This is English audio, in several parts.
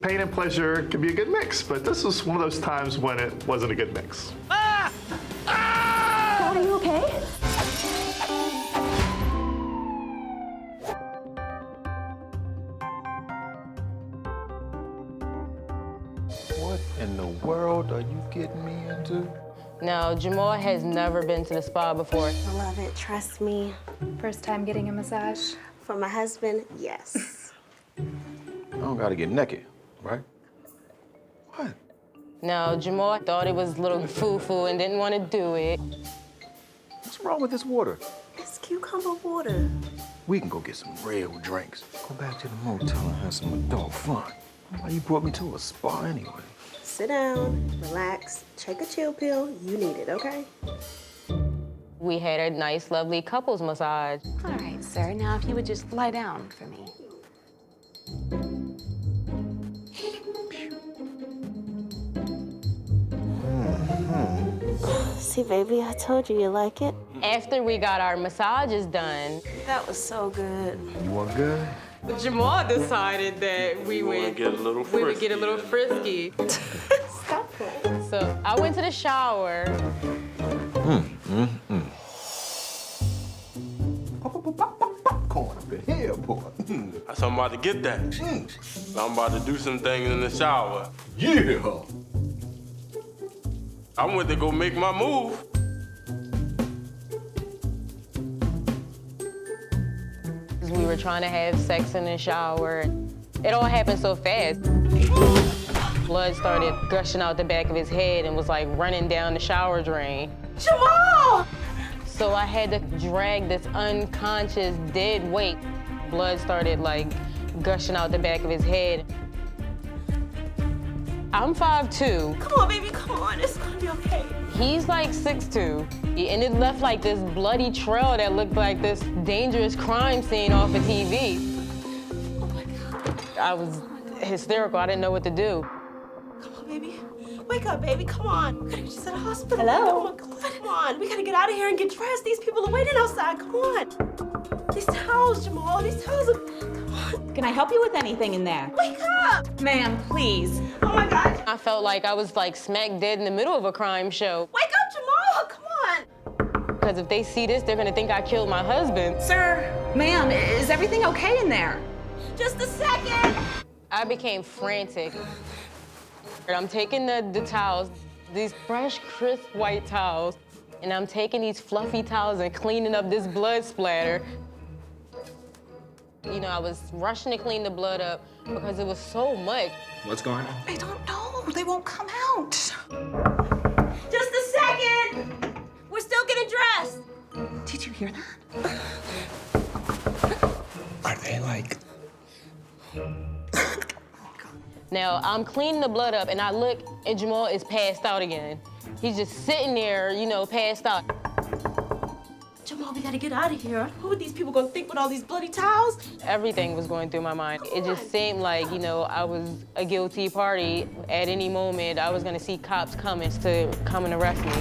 Pain and pleasure can be a good mix, but this was one of those times when it wasn't a good mix. Ah! Ah! Are you okay? What in the world are you getting me into? No, Jamal has never been to the spa before. I love it, trust me. First time getting a massage? For my husband, yes. I don't gotta get naked, right? What? No, Jamal thought it was a little foo-foo and didn't want to do it. What's wrong with this water? It's cucumber water. We can go get some real drinks. Go back to the motel and have some adult fun. Why you brought me to a spa anyway? Sit down, relax, take a chill pill. You need it, okay? We had a nice, lovely couples massage. All right, sir. Now, if you would just lie down for me. See, baby, I told you like it. After we got our massages done, That was so good. You want good? Jamal decided that we would get a little frisky. Stop it. So I went to the shower. Popcorn up in here, boy. So I'm about to get that. I'm about to do some things in the shower. Yeah. I went to go make my move. We were trying to have sex in the shower. It all happened so fast. Blood started gushing out the back of his head and was like running down the shower drain. Jamal! So I had to drag this unconscious dead weight. Blood started like gushing out the back of his head. I'm 5'2". Come on, baby, come on. It's gonna be okay. He's like 6'2". And it left like this bloody trail that looked like this dangerous crime scene off of TV. Oh my God. I was hysterical. I didn't know what to do. Come on, baby. Wake up, baby. Come on. We gotta get you to the hospital. Hello? Oh my God. Come on. We gotta get out of here and get dressed. These people are waiting outside. Come on. These towels, Jamal. These towels are. Come on. Can I help you with anything in there? Wake up. Ma'am, please. Oh my God. I felt like I was like smack dead in the middle of a crime show. Wake up, Jamal. Come on. Because if they see this, they're gonna think I killed my husband. Sir, ma'am, is everything okay in there? Just a second. I became frantic. I'm taking the towels, these fresh, crisp white towels, and I'm taking these fluffy towels and cleaning up this blood splatter. You know, I was rushing to clean the blood up because it was so much. What's going on? I don't know. They won't come out. Just a second. We're still getting dressed. Did you hear that? Are they like... Now, I'm cleaning the blood up, and I look, and Jamal is passed out again. He's just sitting there, you know, passed out. Jamal, we gotta get out of here. Who are these people gonna think with all these bloody towels? Everything was going through my mind. It just seemed like, you know, I was a guilty party. At any moment, I was gonna see cops coming to come and arrest me.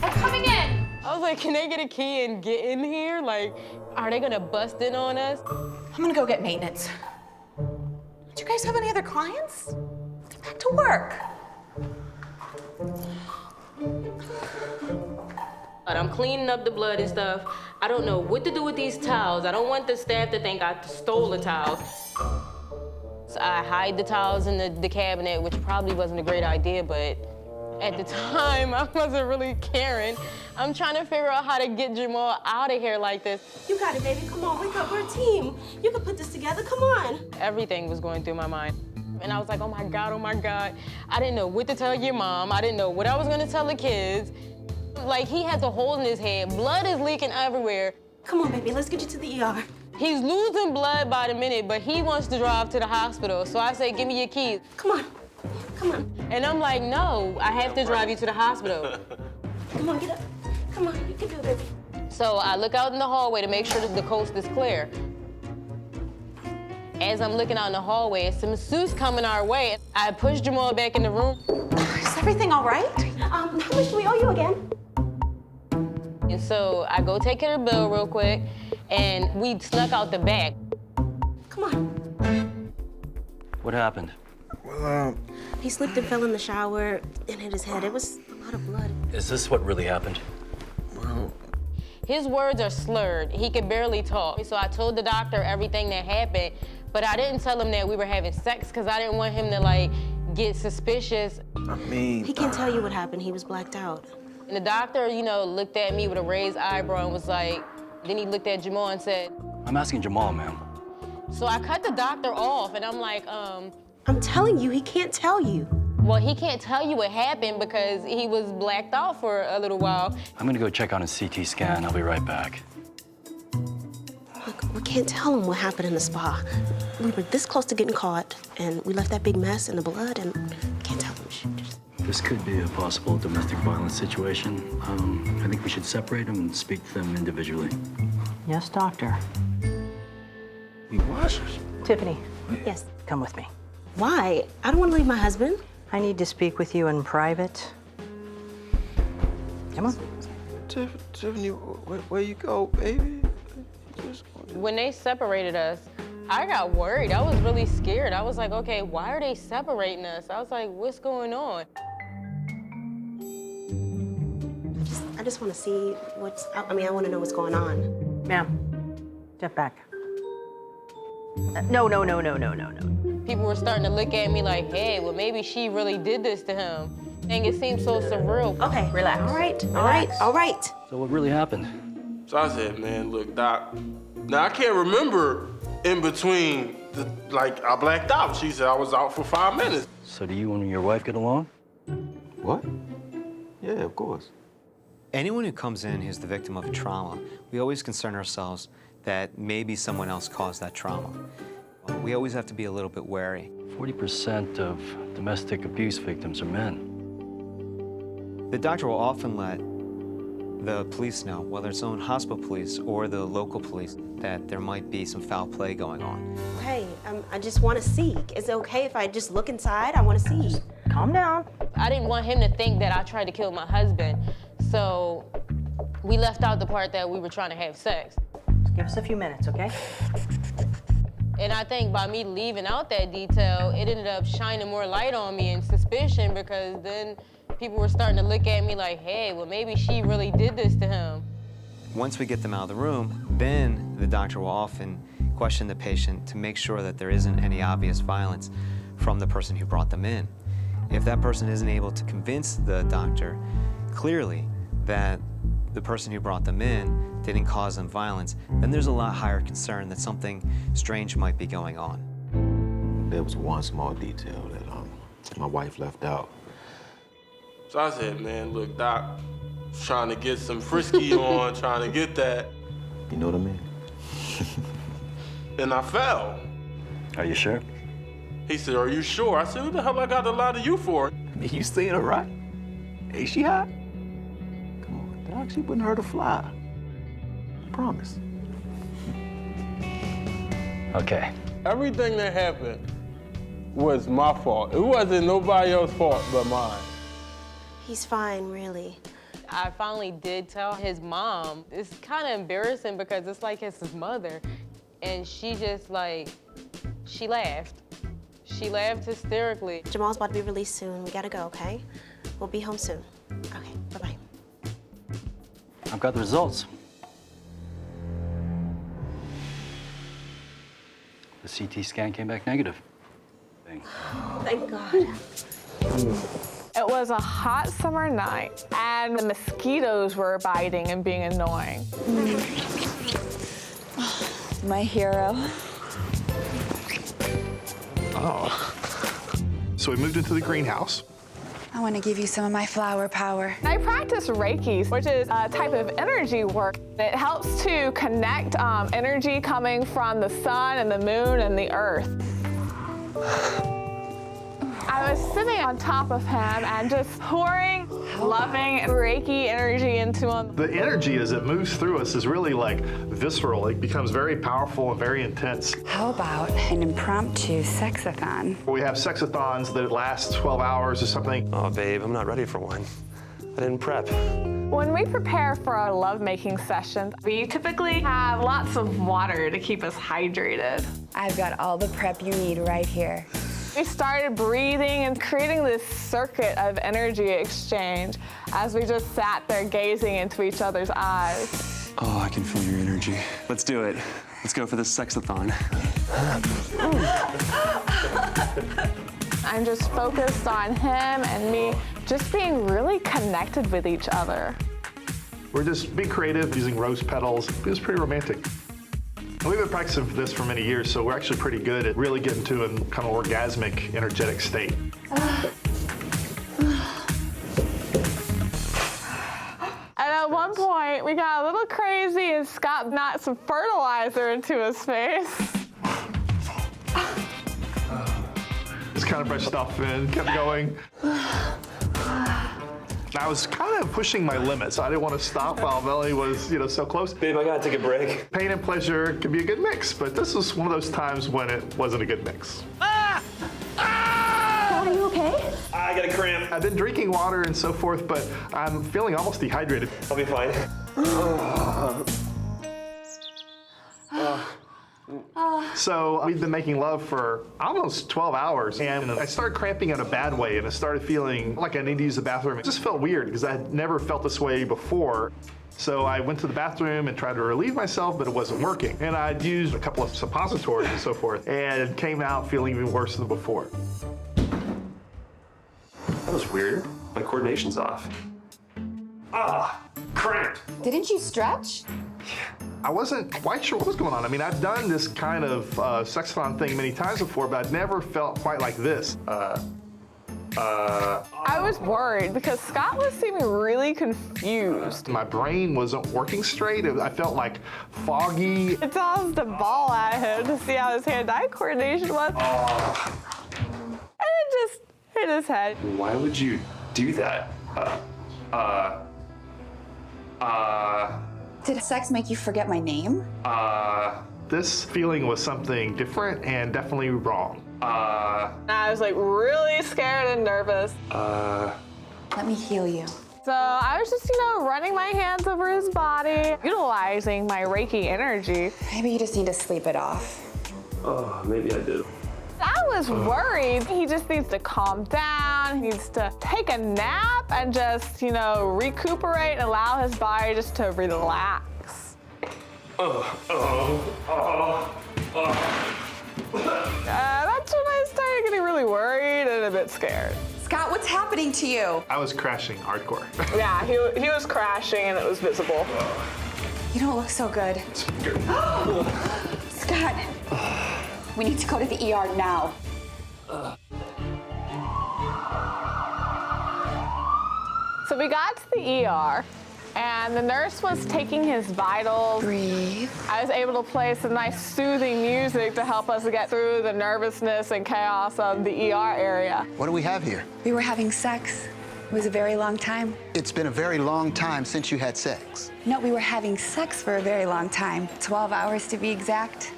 I'm coming in. I was like, can they get a key and get in here? Like, are they gonna bust in on us? I'm gonna go get maintenance. Do you guys have any other clients? Get back to work. But I'm cleaning up the blood and stuff. I don't know what to do with these towels. I don't want the staff to think I stole the towels. So I hide the towels in the cabinet, which probably wasn't a great idea, but at the time, I wasn't really caring. I'm trying to figure out how to get Jamal out of here like this. You got it, baby. Come on, wake up. We're a team. You can put this together. Come on. Everything was going through my mind. And I was like, oh my God, oh my God. I didn't know what to tell your mom. I didn't know what I was gonna tell the kids. Like, he has a hole in his head. Blood is leaking everywhere. Come on, baby. Let's get you to the ER. He's losing blood by the minute, but he wants to drive to the hospital. So I say, give me your keys. Come on. Come on. And I'm like, no, I have to drive you to the hospital. Come on, get up. Come on, you can do it, baby. So I look out in the hallway to make sure that the coast is clear. As I'm looking out in the hallway, it's some masseuse coming our way. I push Jamal back in the room. Is everything all right? How much do we owe you again? And so I go take care of the bill real quick, and we snuck out the back. Come on. What happened? Well, He slipped and fell in the shower and hit his head. It was a lot of blood. Is this what really happened? well, His words are slurred. He could barely talk. So I told the doctor everything that happened, but I didn't tell him that we were having sex because I didn't want him to like get suspicious. I mean, He can't tell you what happened. He was blacked out. And the doctor, you know, looked at me with a raised eyebrow and was like, then he looked at Jamal and said, I'm asking Jamal, ma'am. so I cut the doctor off and I'm like, I'm telling you, he can't tell you. well, he can't tell you what happened because he was blacked out for a little while. I'm gonna go check on his CT scan. I'll be right back. Look, we can't tell him what happened in the spa. We were this close to getting caught, and we left that big mess in the blood, and we can't tell him. This could be a possible domestic violence situation. I think we should separate them and speak to them individually. Yes, doctor. we watched. Tiffany, Yes. come with me. Why? I don't want to leave my husband. I need to speak with you in private. Come on. Tiffany, where you go, baby? When they separated us, I got worried. I was really scared. I was like, okay, why are they separating us? I was like, what's going on? I just want to see I want to know what's going on. Ma'am, step back. No. People were starting to look at me like, hey, well, maybe she really did this to him. And it seemed so surreal. Okay. Relax. All right. So what really happened? So I said, man, look, Doc, now I can't remember in between, I blacked out. She said I was out for 5 minutes. So do you and your wife get along? What? Yeah, of course. Anyone who comes in who's the victim of a trauma, we always concern ourselves that maybe someone else caused that trauma. We always have to be a little bit wary. 40% of domestic abuse victims are men. The doctor will often let the police know, whether it's own hospital police or the local police, that there might be some foul play going on. Okay. I just want to see. Is it okay if I just look inside? I want to see. Calm down. I didn't want him to think that I tried to kill my husband. So we left out the part that we were trying to have sex. Just give us a few minutes, okay? And I think by me leaving out that detail, it ended up shining more light on me and suspicion because then people were starting to look at me like, hey, well, maybe she really did this to him. Once we get them out of the room, then the doctor will often question the patient to make sure that there isn't any obvious violence from the person who brought them in. If that person isn't able to convince the doctor clearly that the person who brought them in didn't cause them violence, then there's a lot higher concern that something strange might be going on. There was one small detail that my wife left out. So I said, man, look, Doc, trying to get some frisky on, trying to get that, You know what I mean? and I fell. Are you sure? He said, are you sure? I said, what the hell I got to lie to you for? You seen her, right? Ain't she hot? Come on, Doc, she wouldn't hurt a fly. Promise. Okay. Everything that happened was my fault. It wasn't nobody else's fault but mine. He's fine, really. I finally did tell his mom. It's kind of embarrassing because it's like it's his mother. And she just she laughed. She laughed hysterically. Jamal's about to be released soon. We gotta go, okay? We'll be home soon. Okay, bye-bye. I've got the results. The CT scan came back negative. Thank God. It was a hot summer night, and the mosquitoes were biting and being annoying. My hero. So we moved into the greenhouse. I want to give you some of my flower power. I practice Reiki, which is a type of energy work. It helps to connect energy coming from the sun and the moon and the earth. I was sitting on top of him and just pouring loving Reiki energy into him. The energy as it moves through us is really visceral. It becomes very powerful and very intense. How about an impromptu sexathon? We have sexathons that last 12 hours or something. Oh, babe, I'm not ready for one. I didn't prep. When we prepare for our lovemaking sessions, we typically have lots of water to keep us hydrated. I've got all the prep you need right here. We started breathing and creating this circuit of energy exchange as we just sat there gazing into each other's eyes. Oh, I can feel your energy. Let's do it. Let's go for this sexathon. I'm just focused on him and me just being really connected with each other. We're just being creative, using rose petals. It was pretty romantic. We've been practicing for this for many years, so we're actually pretty good at really getting to a kind of orgasmic, energetic state. And at one point, we got a little crazy and Scott knocked some fertilizer into his face. Just kind of brushed stuff in, kept going. I was kind of pushing my limits. I didn't want to stop while Melanie was, so close. Babe, I gotta take a break. Pain and pleasure can be a good mix, but this was one of those times when it wasn't a good mix. Are you okay? I got a cramp. I've been drinking water and so forth, but I'm feeling almost dehydrated. I'll be fine. So we've been making love for almost 12 hours, and I started cramping in a bad way, and I started feeling like I needed to use the bathroom. It just felt weird because I had never felt this way before. So I went to the bathroom and tried to relieve myself, but it wasn't working. And I'd used a couple of suppositories and so forth, and came out feeling even worse than before. That was weird. My coordination's off. Cramp. Didn't you stretch? I wasn't quite sure what was going on. I mean, I've done this kind of sexathon thing many times before, but I'd never felt quite like this. I was worried because Scott was seeming really confused. My brain wasn't working straight. I felt like foggy. I tossed the ball at him to see how his hand-eye coordination was. And it just hit his head. Why would you do that? Did sex make you forget my name? This feeling was something different and definitely wrong. I was like really scared and nervous. Let me heal you. So I was just, running my hands over his body, utilizing my Reiki energy. Maybe you just need to sleep it off. Oh, maybe I did. I was worried. He just needs to calm down. He needs to take a nap and just, recuperate and allow his body just to relax. That's when I started getting really worried and a bit scared. Scott, what's happening to you? I was crashing hardcore. Yeah, he was crashing and it was visible. You don't look so good. Scott, we need to go to the ER now. So we got to the ER, and the nurse was taking his vitals. Breathe. I was able to play some nice soothing music to help us get through the nervousness and chaos of the ER area. What do we have here? We were having sex. It was a very long time. It's been a very long time since you had sex. No, we were having sex for a very long time. 12 hours to be exact.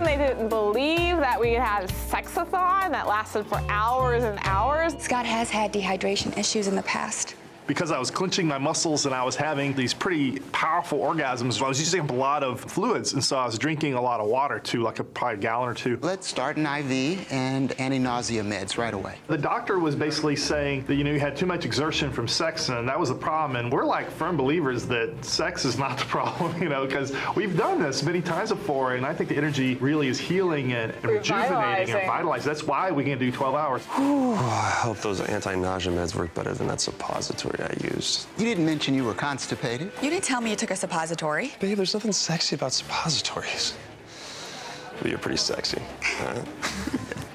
They didn't believe that we had a sexathon that lasted for hours and hours. Scott has had dehydration issues in the past. Because I was clenching my muscles and I was having these pretty powerful orgasms, I was using up a lot of fluids, and so I was drinking a lot of water too, like probably a gallon or two. Let's start an IV and anti-nausea meds right away. The doctor was basically saying that, you had too much exertion from sex, and that was the problem. And we're like firm believers that sex is not the problem, because we've done this many times before, and I think the energy really is healing and rejuvenating and vitalizing. That's why we can do 12 hours. I hope those anti-nausea meds work better than that suppository I used. You didn't mention you were constipated. You didn't tell me you took a suppository. Babe, there's nothing sexy about suppositories. But you're pretty sexy.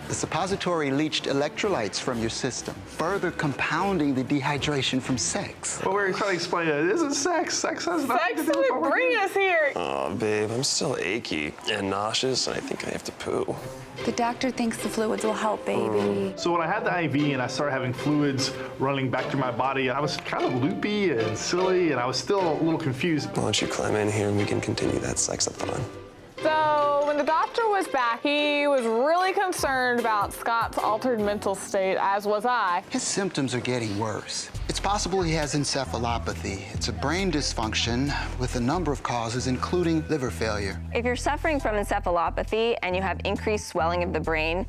The suppository leached electrolytes from your system, further compounding the dehydration from sex. Well, we're trying to explain it. This is sex. Sex has nothing to do with didn't what we're bring doing. us here. Oh, babe, I'm still achy and nauseous, and I think I have to poo. The doctor thinks the fluids will help, baby. So when I had the IV and I started having fluids running back through my body, I was kind of loopy and silly, and I was still a little confused. Why don't you climb in here and we can continue that sexathon? So when the doctor was back, he was really concerned about Scott's altered mental state, as was I. His symptoms are getting worse. It's possible he has encephalopathy. It's a brain dysfunction with a number of causes, including liver failure. If you're suffering from encephalopathy and you have increased swelling of the brain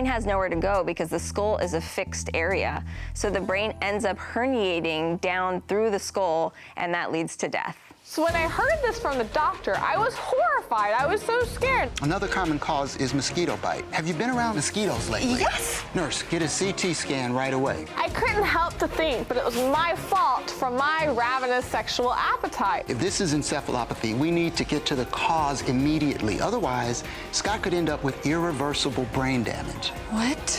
has nowhere to go because the skull is a fixed area. So the brain ends up herniating down through the skull, and that leads to death. So when I heard this from the doctor, I was horrified. I was so scared. Another common cause is mosquito bite. Have you been around mosquitoes lately? Yes. Nurse, get a CT scan right away. I couldn't help to think, but it was my fault for my ravenous sexual appetite. If this is encephalopathy, we need to get to the cause immediately. Otherwise, Scott could end up with irreversible brain damage. What?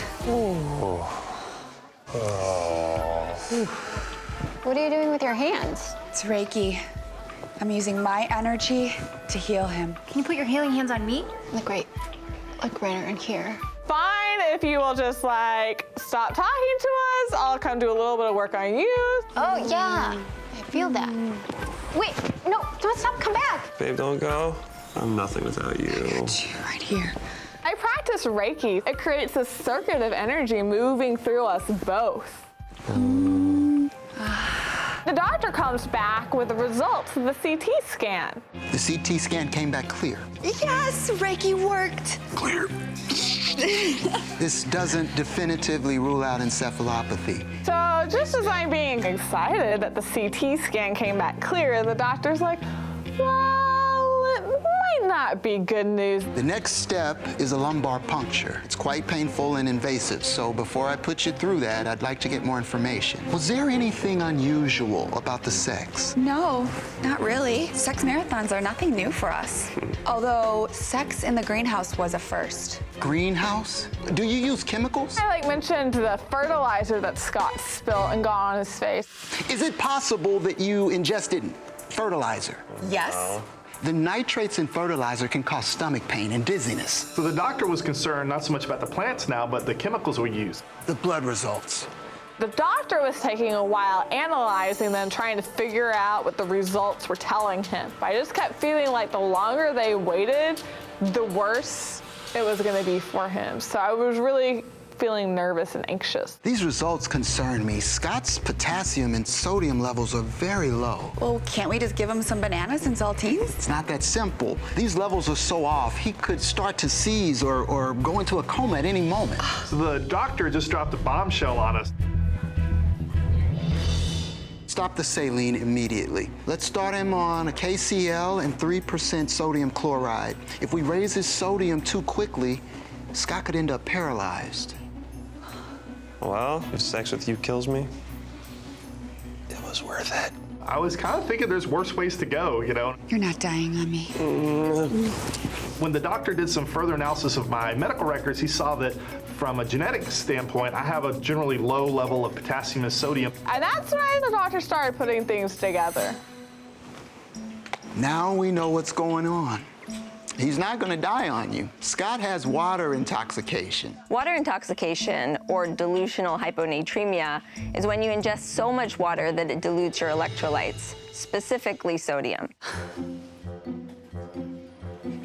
What are you doing with your hands? It's Reiki. I'm using my energy to heal him. Can you put your healing hands on me? Like right in here. Fine, if you will just stop talking to us, I'll come do a little bit of work on you. Oh yeah, I feel that. Wait, no, don't stop, come back. Babe, don't go. I'm nothing without you. I got you right here. I practice Reiki. It creates a circuit of energy moving through us both. The doctor comes back with the results of the CT scan. The CT scan came back clear. Yes, Reiki worked. Clear. This doesn't definitively rule out encephalopathy. So just as I'm being excited that the CT scan came back clear, the doctor's like, well, it might not be good news. The next step is a lumbar puncture. It's quite painful and invasive, so before I put you through that, I'd like to get more information. Was there anything unusual about the sex? No, not really. Sex marathons are nothing new for us. Although sex in the greenhouse was a first. Greenhouse? Do you use chemicals? I mentioned the fertilizer that Scott spilled and got on his face. Is it possible that you ingested fertilizer? Yes. The nitrates in fertilizer can cause stomach pain and dizziness. So the doctor was concerned not so much about the plants now, but the chemicals we use. The blood results. The doctor was taking a while analyzing them, trying to figure out what the results were telling him. But I just kept feeling like the longer they waited, the worse it was gonna be for him. So I was really feeling nervous and anxious. These results concern me. Scott's potassium and sodium levels are very low. Well, can't we just give him some bananas and saltines? It's not that simple. These levels are so off, he could start to seize or go into a coma at any moment. So the doctor just dropped a bombshell on us. Stop the saline immediately. Let's start him on a KCl and 3% sodium chloride. If we raise his sodium too quickly, Scott could end up paralyzed. Well, if sex with you kills me, it was worth it. I was kind of thinking there's worse ways to go, you know? You're not dying on me. When the doctor did some further analysis of my medical records, he saw that from a genetic standpoint, I have a generally low level of potassium and sodium. And that's when the doctor started putting things together. Now we know what's going on. He's not gonna die on you. Scott has water intoxication. Water intoxication, or dilutional hyponatremia, is when you ingest so much water that it dilutes your electrolytes, specifically sodium.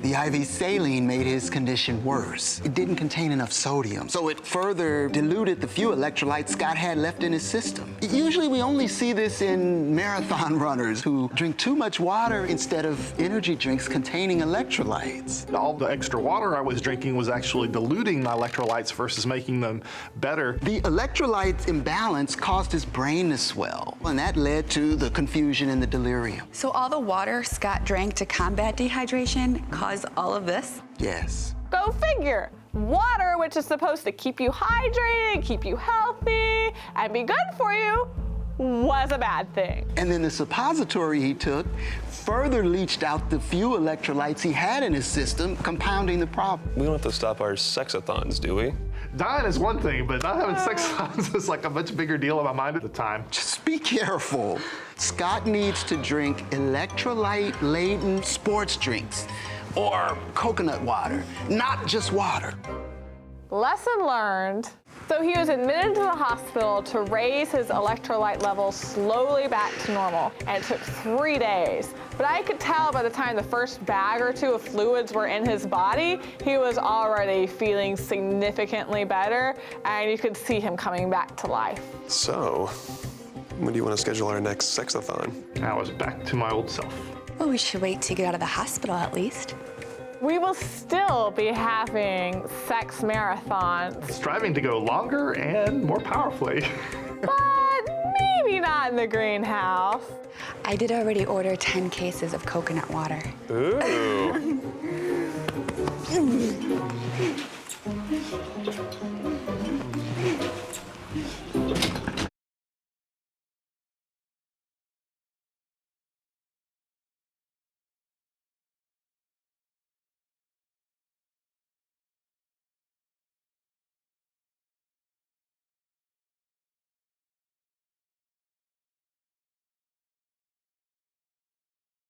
The IV saline made his condition worse. It didn't contain enough sodium, so it further diluted the few electrolytes Scott had left in his system. Usually we only see this in marathon runners who drink too much water instead of energy drinks containing electrolytes. All the extra water I was drinking was actually diluting my electrolytes versus making them better. The electrolyte imbalance caused his brain to swell, and that led to the confusion and the delirium. So all the water Scott drank to combat dehydration caused all of this? Yes. Go figure. Water, which is supposed to keep you hydrated, keep you healthy, and be good for you, was a bad thing. And then the suppository he took further leached out the few electrolytes he had in his system, compounding the problem. We don't have to stop our sexathons, do we? Dying is one thing, but not having sex is like a much bigger deal in my mind at the time. Just be careful. Scott needs to drink electrolyte-laden sports drinks or coconut water, not just water. Lesson learned. So he was admitted to the hospital to raise his electrolyte levels slowly back to normal, and it took 3 days. But I could tell by the time the first bag or two of fluids were in his body, he was already feeling significantly better, and you could see him coming back to life. So, When do you want to schedule our next sexathon? I was back to my old self. Well, we should wait to get out of the hospital at least. We will still be having sex marathons, Striving to go longer and more powerfully. but maybe not in the greenhouse. I did already order 10 cases of coconut water. Ooh.